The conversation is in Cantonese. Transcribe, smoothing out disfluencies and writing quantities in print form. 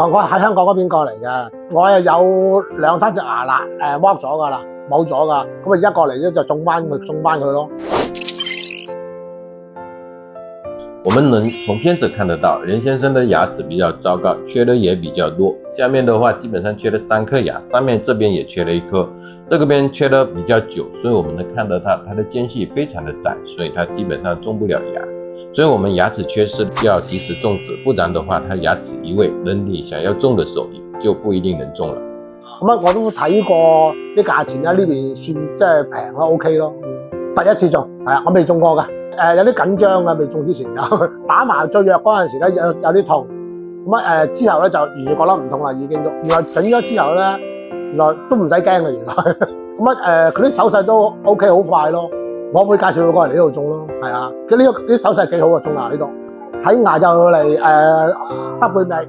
我喺香港嗰邊過嚟嘅，我係有2、3隻牙啦，剝咗㗎啦，冇咗㗎，咁啊而家過嚟咧就送翻佢咯。我们能从片子看得到，任先生的牙齿比较糟糕，缺的也比较多。下面的话基本上缺了3颗牙，上面这边也缺了1颗，这个边缺的比较久，所以我们能看到它的间隙非常的窄，所以它基本上种不了牙。所以我们牙齿缺失要及时种植，不然的话，它牙齒移位，能力想要種的時候就不一定能種了。咁我都睇過啲價錢咧，呢邊算即係平咯 ，OK 咯。第一次種係啊，我未種過㗎。有啲緊張㗎，未種之前有打麻醉藥嗰陣時咧有啲痛，咁之後咧就完全覺得唔痛啦，已經都。原來整咗之後咧，原來都唔使驚嘅原來。咁佢啲手勢都 OK 好快咯。我會介紹佢過嚟呢度種咯，係啊。佢呢啲手勢幾好啊，種牙呢度睇牙就嚟得半尾。